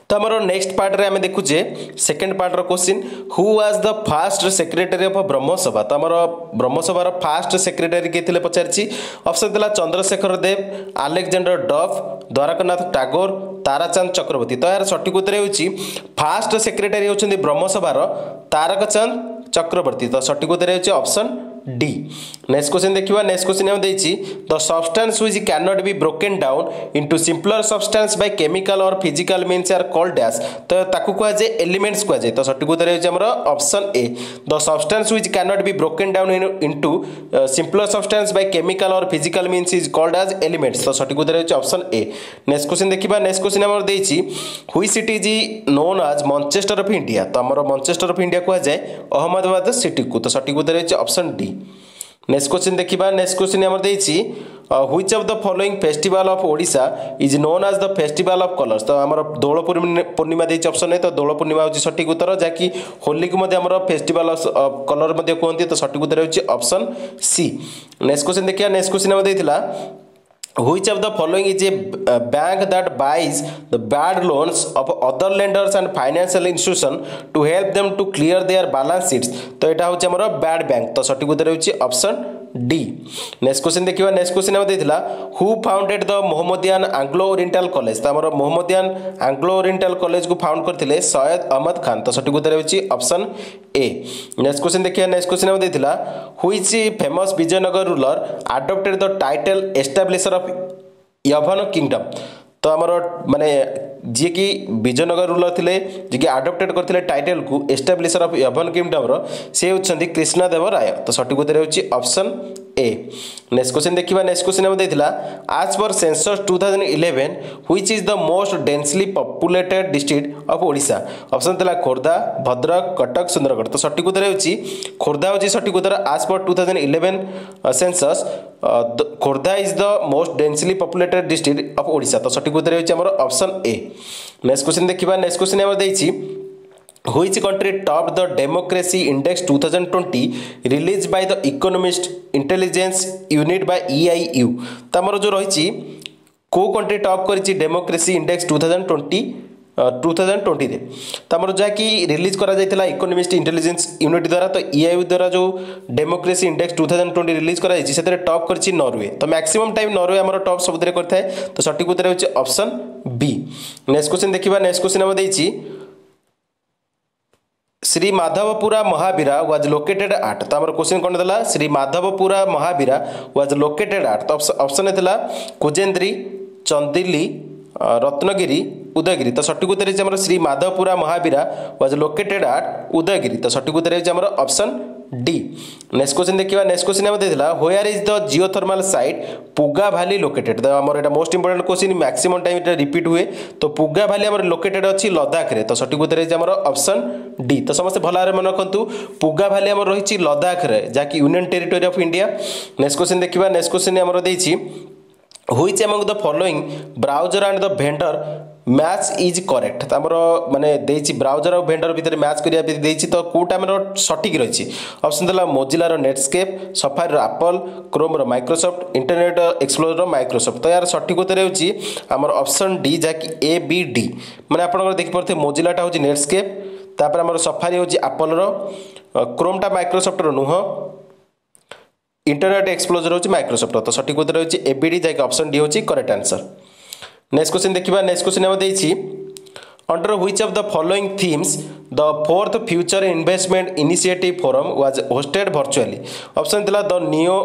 तो आमर next part रे आम देखुचे second part question who was the first secretary of Brahmo Sabha. तो आमर ब्रह्मसभार फास्ट सेक्रेटरी किए पचारि ऑप्शन था चंद्रशेखर देव, आलेक्जेंडर डफ, द्वारकानाथ टागोर, ताराचंद चक्रवर्ती। तो यार सठिक उत्तर होची फास्ट सेक्रेटरी होचंदी ब्रह्मसभार तारकचंद चक्रवर्ती। तो सठिक उत्तर होची ऑप्शन डी। नेक्स्ट क्वेश्चन देखिए नेक्स्ट क्वेश्चन हम देछि the substance which can not be broken down into simpler substance by chemical or physical means are called dash. तो ताकू कह जाए एलिमेंट्स कह जाए। तो सठिक उत्तर होछि हमर option A the substance which can not be broken down into simpler substance by chemical or physical means is called as elements. तो सठिक उत्तर होछि ऑप्शन ए। नेक्स्ट क्वेश्चन देखिबा नेक्स्ट क्वेश्चन हमर देछि which city is known as Manchester of India. तो हमर Manchester of India कह जाए अहमदाबाद सिटी को। तो सठिक उत्तर होछि ऑप्शन डी। नेक्स्ट क्वेश्चन देखिबा नेक्स्ट क्वेश्चन हमर देछि which of the following festival of Odisha is known as the festival of colours. तो हमर दोल पूर्णिमा देछि ऑप्शन ए। तो दोल पूर्णिमा होछि सठिक उत्तर जाकि होली को मध्ये हमर फेस्टिवल ऑफ कलर मध्ये कहंती। तो सठिक उत्तर होछि ऑप्शन सी। नेक्स्ट क्वेश्चन देखिया नेक्स्ट क्वेश्चन हमर देथिला which of the following is a bank that buys the bad loans of other lenders and financial institution to help them to clear their balance sheets। तो एटा होछि हमर bad bank. तो सठिक उत्तर होछि option D. Next question देखिबा next question हम देथिला who founded the Mohammedan Anglo Oriental College. तो हमर मोहम्मदियन एंग्लो ओरिएंटल कॉलेज को फाउंड करथिले सैयद अहमद खान। तो सठिक उत्तर होछि ऑप्शन ए। नेक्स्ट क्वेश्चन देखिया नेक्स्ट क्वेश्चन हम देथिला which famous Vijayanagara ruler adopted the title establisher of Yavana kingdom. तो आमर माने जी कि विजयनगर रूलर थिले जी कि अडॉप्टेड करथिले टाइटल को एस्टैब्लिशर ऑफ यवन किंगडम रो से होछंती कृष्णदेवराय। तो सठिक उत्तर होछि ऑप्शन ए। नेक्स्ट क्वेश्चन देखिबा नेक्स्ट क्वेश्चन हम देथिला आज पर census 2011 which is the most densely populated district of Odisha. Option था खोर्धा, भद्रक, कटक, सुंदरगढ़। तो सठिक उत्तर होछि खोर्धा होछि सठिक उत्तर। आज पर 2011 census Khordha is the most densely populated district of Odisha. तो सठिक उत्तर होछि हमर ऑप्शन ए। नेक्स्ट क्वेश्चन देखिबा नेक्स्ट क्वेश्चन हम देछि which country topped the democracy index 2020 released by the economist intelligence unit by EIU। तो हमर जो रहिछि को कंट्री टॉप करिछि डेमोक्रेसी इंडेक्स 2020 रे। तो हमर जा कि रिलीज करा जायतिला इकोनॉमिस्ट इंटेलिजेंस यूनिट द्वारा। तो EIU द्वारा जो डेमोक्रेसी इंडेक्स 2020 रिलीज करा जायछि सेतरे टॉप करिछि नॉर्वे। तो मैक्सिमम टाइम नॉर्वे हमर टॉप सबुदरे करथाय। तो सठिक उत्तर होछि ऑप्शन बी। नेक्स्ट क्वेश्चन देखिबा नेक्स्ट क्वेश्चन हम देछि Shri Madhavpura Mahavira was located at. तो हमर क्वेश्चन कोन देला Shri Madhavpura Mahavira was located at. तो ऑप्शन देला कुजेंद्री, चंदिली, रत्नगिरी, उदयगिरी। तो सठिक उत्तर है हमर Shri Madhavpura Mahavira was located at Udayagiri. तो सठिक उत्तर है हमर ऑप्शन डी। नेक्स्ट क्वेश्चन देखिबा नेक्स्ट क्वेश्चन हम देथिला where is the geothermal site Puga valley located. तो हमर एटा most important question maximum time एटा रिपीट हुए। तो पुगा वैली हमर लोकेटेड अछि लद्दाख रे। तो सठिक उत्तर है हमर ऑप्शन डी। तो समस्त भलारे मन रखंतु पुगा वैली हमर रहिछि लद्दाख रे जाकि union territory of India. Next question देखिबा नेक्स्ट क्वेश्चन हमर देछि which among the following browser and the vendor match is correct. तो हमर माने देछि ब्राउजर और वेंडर भीतर मैच करिया देछि। तो कोटा हमर सठिक रहिछि। ऑप्शन देला मोजिला रो नेटस्केप, सफारी रो एप्पल, क्रोम रो माइक्रोसॉफ्ट, इंटरनेट एक्सप्लोरर रो माइक्रोसॉफ्ट। तो यार सठिक उत्तर होछि हमर ऑप्शन डी जाकि ए बी डी। माने आपन देखि परथे मोजिलाटा होछि नेटस्केप, तापर हमर सफारी होछि एप्पल रो, क्रोमटा माइक्रोसॉफ्ट रो नुह, इंटरनेट एक्सप्लोरर होछि माइक्रोसॉफ्ट। तो सठिक उत्तर होछि एबीडी जाकि ऑप्शन डी होछि करेक्ट आंसर। नेक्स्ट क्वेश्चन देखिबा नेक्स्ट क्वेश्चन हम देछि under which of the following themes the fourth future investment initiative forum was hosted virtually. Option थिला द नियो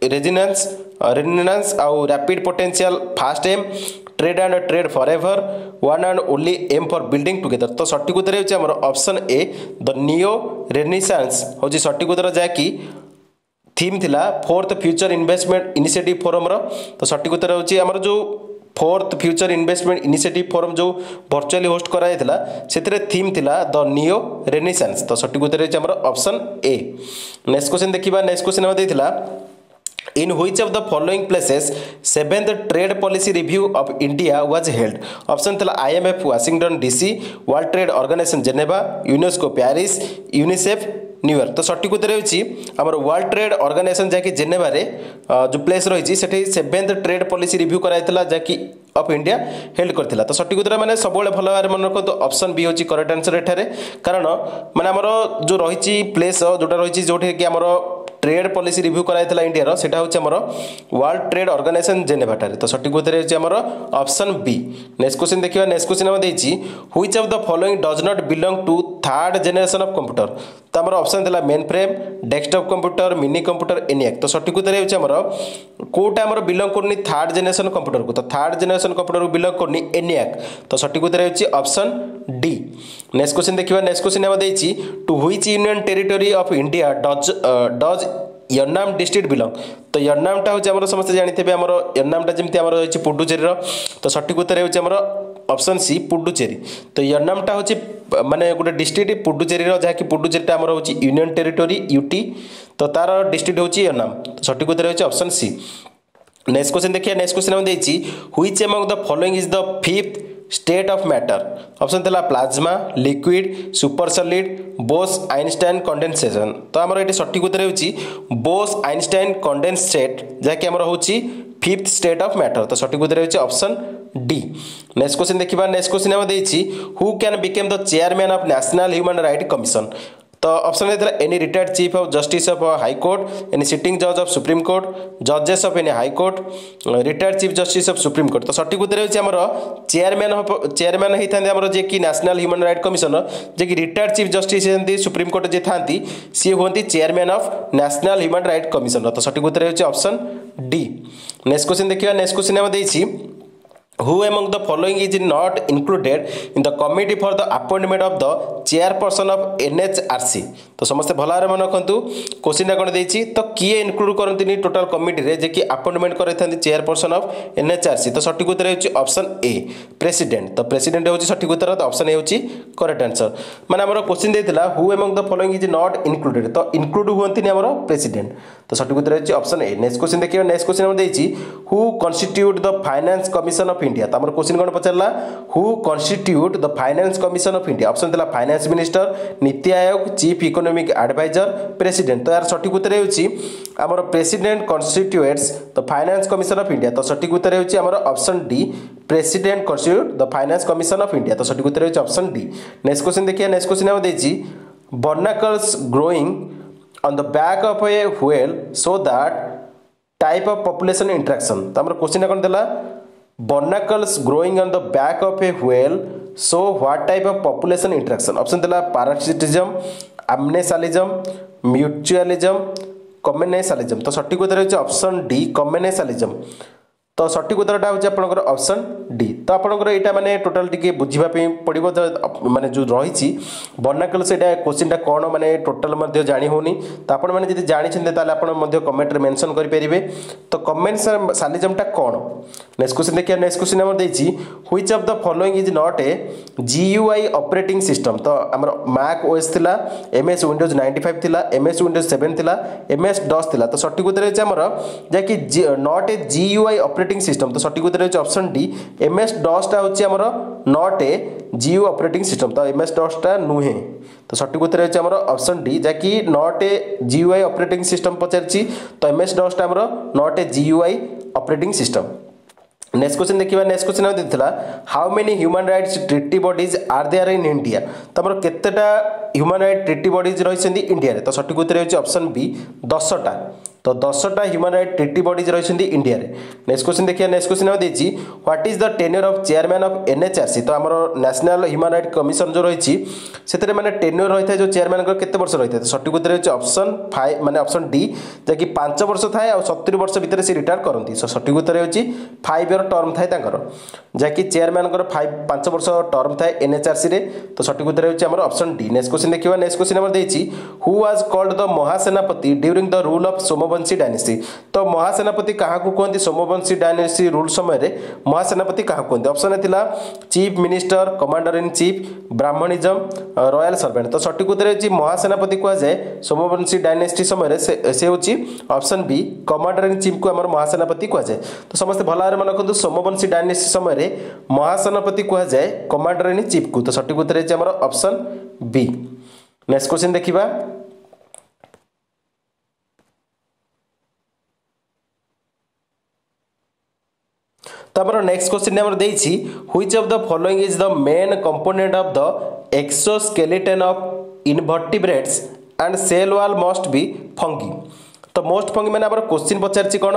रेजिनेंस आउ rapid potential fast M trade and trade forever one and only M for building together. तो सठिक उत्तर होछि हमर option A the neo renaissance होछि सठिक उत्तर जाकि थीम थिला fourth future investment initiative forum रो। तो सठिक उत्तर होछि हमर जो fourth future investment initiative forum जो वर्चुअली होस्ट करा जायतिला सेतरे थीम थिला द नियो रेनेसांस। तो सठिक उत्तर होछि हमर ऑप्शन ए। नेक्स्ट क्वेश्चन देखिबा नेक्स्ट क्वेश्चन हम देथिला in which of the following places seventh trade policy review of India was held। Option थिला IMF Washington DC, world trade organisation Geneva, UNESCO Paris, UNICEF New York. तो सठिक उत्तर होची हमर world trade organisation जाकी Geneva रे जो प्लेस रही सेठी 7th ट्रेड पॉलिसी रिव्यू कराइतला जाकी ऑफ इंडिया हेल्ड करथिला। तो सठिक उत्तर माने सब भल भाव मन रखो। तो ऑप्शन बी होची करेक्ट आंसर एठारे, कारण माने हमर जो रही प्लेस जोटा रही जोठी कि हमर ट्रेड पॉलिसी रिव्यू कराइतला इंडिया रो सेटा होची हमर वर्ल्ड ट्रेड ऑर्गेनाइजेशन जेनेवा ठारे। तो सठिक उत्तर होची हमर ऑप्शन बी। नेक्स्ट क्वेश्चन देखिबा। नेक्स्ट क्वेश्चन हम देछि which of the following does not belong to third generation of computer. तो हमर ऑप्शन देला mainframe, desktop computer, mini computer, ENIAC. तो सठिक उत्तर होची हमर कोटा हमर बिलोंग करनी थर्ड जनरेशन कंप्यूटर को। तो थर्ड जनरेशन कंप्यूटर को बिलोंग करनी एनियाक। तो सठिक उत्तर होची ऑप्शन डी। नेक्स्ट क्वेश्चन देखिबा। नेक्स्ट क्वेश्चन हम देछि to which union territory of India does Yanam district belong. तो यन्नाम टा होची हमर समस्त जानिथिबे हमर यन्नाम टा जेमति हमर होची पुडुचेरी रो। तो सठिक उत्तर होची हमर ऑप्शन सी पुडुचेरी। तो यन्नाम टा होची माने गोटे डिस्ट्रिक्ट पुडुचेरी रो, जहा कि पुडुचेरी टा हमर होची यूनियन टेरिटरी यूटी। तो तार डिस्ट्रिक्ट होची यन्नाम। तो सठिक उत्तर होची ऑप्शन सी। नेक्स्ट क्वेश्चन देखिए। नेक्स्ट क्वेश्चन हम देछि which among the following is the fifth state of matter. Option देला plasma, liquid, super solid, Bose Einstein condensation. तो हमर एटी सठिक उत्तर होची बोस आइंस्टाइन कंडेंसेट, जहा कि हमर होची फिफ्थ स्टेट ऑफ मैटर। तो सठिक उत्तर होची ऑप्शन डी। नेक्स्ट क्वेश्चन देखिबा। नेक्स्ट क्वेश्चन हम देछि who can become the chairman of national human right commission. तो ऑप्शन देला any retired chief of justice of high court, any sitting जज ऑफ सुप्रीम कोर्ट, जजेस of any high court, retired chief justice of supreme court. तो सठिक उत्तर होची हमर chairman हेइथांदे हमर जे कि नेशनल ह्यूमन राइट कमिशन जे कि रिटायर्ड चीफ जस्टिस हेंती सुप्रीम कोर्ट जे थांती सी होंती chairman of national human right commission. तो सठिक उत्तर होची ऑप्शन डी। नेक्स्ट क्वेश्चन देखिबा। नेक्स्ट क्वेश्चन हम देछि who among the following is not included in the committee for the appointment of the chairperson of NHRC। तो समस्त भल भाव मन रखु क्वेश्चन कौन देछि तो किए इनक्लूड करंतिनी टोटल कमिटी रे जे कि अपॉइंटमेंट करैथांती चेयरपर्सन ऑफ NHRC। तो सठिक उत्तर होछि ऑप्शन ए प्रेसिडेंट। तो प्रेसिडेंट होछि सठिक उत्तर। तो ऑप्शन ए होछि करेक्ट आंसर। माने हमर क्वेश्चन देथिला who among the following is not included। तो इनक्लूड हुंतिनी हमर प्रेसिडेंट। तो सठिक उत्तर होछि ऑप्शन ए। नेक्स्ट क्वेश्चन देखियो। नेक्स्ट क्वेश्चन हम देछि who constitute the finance commission of India. तो हमर क्वेश्चन कोन पचरला who constitute the finance commission of India. Option देला finance minister, NITI Aayog, chief economic adviser, president. तो यार सठिक उत्तर होछि हमर president constitutes the finance commission of India. तो सठिक उत्तर होछि हमर option D president constitute the finance commission of India. तो सठिक उत्तर होछि ऑप्शन डी। नेक्स्ट क्वेश्चन देखिए। नेक्स्ट क्वेश्चन हम देछि barnacles growing on the back of a whale so that type of population interaction। तो हमर क्वेश्चन कोन देला barnacles growing on the back of a whale so what type of population interaction। Option देला parasitism, amnesalism, mutualism, commensalism। तो सठिक उत्तर होछि option D commensalism। तो सठिक उत्तरटा होछि आपनकर ऑप्शन डी। तो आपनकर एटा माने टोटल टिके बुझिबा पे पड़िबो माने जो रहिछि बर्नाकल सेटा क्वेश्चनटा कोन माने टोटल मध्ये जानि होनी। तो आपण माने जदि जानि छन्ते ताले आपण मध्ये कमेंट रे मेंशन करि परिबे। तो commensalismटा कोन। नेक्स्ट क्वेश्चन देखिए। नेक्स्ट क्वेश्चन हम देछि which of the following is not a GUI operating system. तो हमर मैक ओएस थिला, MS विंडोज 95 थिला, MS विंडोज 7 थिला, MS DOS थिला। तो सठिक उत्तर होछि हमर जे कि not a GUI operating system. तो सठिक उत्तर होछि ऑप्शन डी MS DOS टा होछि हमर not a GUI operating system. तो MS DOS टा नुहे। तो सठिक उत्तर होछि हमर ऑप्शन डी जे कि not a GUI operating system पचरछि। तो MS DOS टा हमर not a GUI operating system. Next question देखिबा। नेक्स्ट क्वेश्चन हम देथिला how many human rights treaty bodies are there in India. तो हमर केतेटा ह्यूमन राइट ट्रीटी बॉडीज रहिसेंदी इंडिया रे। तो सठिक उत्तर होछि ऑप्शन बी 10टा। तो 10टा ह्यूमन राइट ट्रीटी बॉडीज रहिसेंदी इंडिया रे। नेक्स्ट क्वेश्चन देखिया। नेक्स्ट क्वेश्चन हम देछि what is the tenure of chairman of NHRC। तो हमर नेशनल ह्यूमन राइट कमिशन जो रहिछि सेतरे माने टेन्योर रहिथाय जो चेयरमैन को केते वर्ष रहिथाय। तो सठिक उत्तर होछि ऑप्शन 5 माने ऑप्शन डी जे कि 5 वर्ष थाय आ 70 वर्ष भितर से रिटायर करंती। सो सठिक उत्तर होछि 5 ईयर टर्म थाय तांकर जे कि चेयरमैन को 5 वर्ष टर्म थाय NHRC रे। तो सठिक उत्तर होछि हमर ऑप्शन डी। नेक्स्ट क्वेश्चन देखिबा। नेक्स्ट क्वेश्चन हमर देछि हु वाज कॉल्ड द महासेनापति during the rule of Somvanshi dynasty. तो महासेनापति कहा को कहंती सोमवंशी डायनेस्टी रूल समय रे महासेनापति कहा कहंती। ऑप्शन थिला chief minister, commander in chief, Brahmanism, royal servant. तो सठिक उत्तर होछि महासेनापति को जाय सोमवंशी डायनेस्टी समय रे से होछि option B commander in chief को हमर महासेनापति को जाय। तो समस्त भल भाव मन रखु सोमवंशी डायनेस्टी समय रे महासेनापति को जाय कमांडर इन चीफ को। तो सठिक उत्तर होछि हमर ऑप्शन बी। नेक्स्ट क्वेश्चन देखिबा। तो आम नेक्स्ट क्वेश्चन आम देछि which of the following is the main component of the exoskeleton of invertebrates and cell wall must be fungi. तो मोस्ट फंगी मैंने आम क्वेश्चन पचार कौन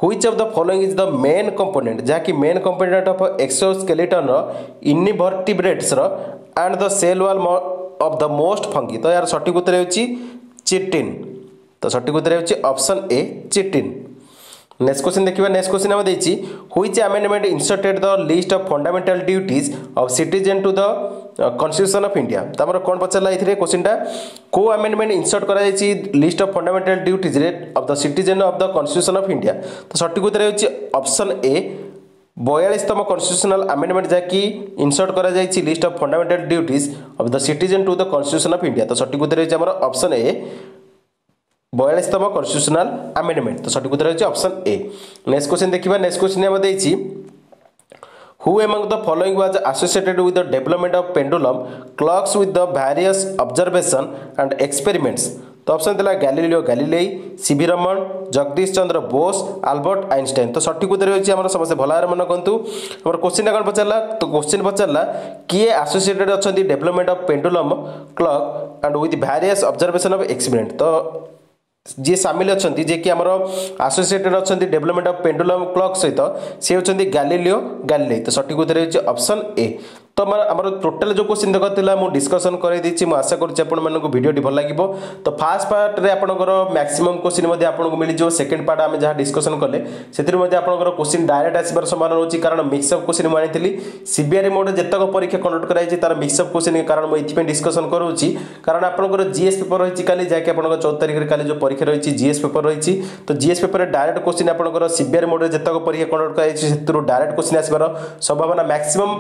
which of the following is the main component जहाँकि main component of exoskeleton invertebrates and the cell wall of the most fungi. तो यार सठिक उत्तर होची चिटिन। तो सठिक उत्तर होची option A chitin. Next question देखिए नेक्स्ट क्वेश्चन हम देछि which amendment inserted the list of fundamental duties of citizen to the constitution of India. तो हमर कोन पचला इथिरे क्वेश्चनटा को अमेंडमेंट इंसर्ट करा जायछि list of fundamental duties of the citizen of the constitution of India. तो सठिक उत्तर होछि ऑप्शन ए 42तम कॉन्स्टिट्यूशनल अमेंडमेंट जहाँकि इंसर्ट करा जायछि list of fundamental duties of the citizen to the constitution of India. तो सठिक उत्तर होछि हमर ऑप्शन ए 42तम कॉन्स्टिट्यूशनल अमेंडमेंट। तो सठिक उत्तर होछि ऑप्शन ए। नेक्स्ट क्वेश्चन देखिबा नेक्स्ट क्वेश्चन हम देछि who among the following was associated with the development of pendulum clocks with the various observation and experiments. तो ऑप्शन दिला Galileo Galilei, C V Raman, Jagadish Chandra Bose, Albert Einstein. तो सठिक उत्तर होछि हमर समस्त भलार मन कंतु हमर क्वेश्चन कोन पचारला। तो क्वेश्चन पचारला किए एसोसिएटेड अछंती development of pendulum clock and with various observation of experiment. तो जी सामिल अच्छा जे कि आमर एसोसिएटेड अच्छा डेवलपमेंट ऑफ पेंडुलम क्लॉक सहित सी होती गैलीलियो गैलीलेई। तो सठिक उत्तर होछि ऑप्शन ए। तो आमर टोटल जो क्वेश्चन तक था मुझे डिस्कसन कर आशा करूँ भिडियो भल लगे। तो फास्ट पार्ट में आपंकर मैक्सिमम क्वेश्चन आपको मिल जाए। सेकेंड पार्ट आम जहाँ डिस्कसन कले से क्वेश्चन डायरेक्ट आसबार संभावना रोचे कारण मिक्सअप क्वेश्चन मुझे सीबीआई मोड जितक परीक्षा कंडक्ट कराई तार मिक्सअप क्वेश्चन कारण मुझे डिस्कसन करूँ कारण आपंकर जीएस पेपर रही काली जहाँकि आप 14 तारिख काली जो परीक्षा रही जीएस पेपर रही। तो जीएस पेपर डायरेक्ट क्वेश्चन आपंकर सीबीआई मोड जितक परीक्षा कंडक्ट कराई डायरेक्ट क्वेश्चन आसबार संभावना मैक्सिमम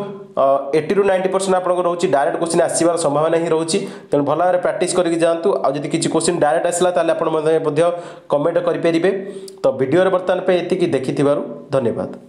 80 to 90% आपको रोचे डायरेक्ट क्वेश्चन आसबार संभावना ही रोचे। तेणु भल भाव प्रैक्टिस करके जातु आदि किसी क्वेश्चन डायरेक्ट आसला आप कमेंट करेंगे। तो वीडियो बर्तमान पे ये देखि धन्यवाद।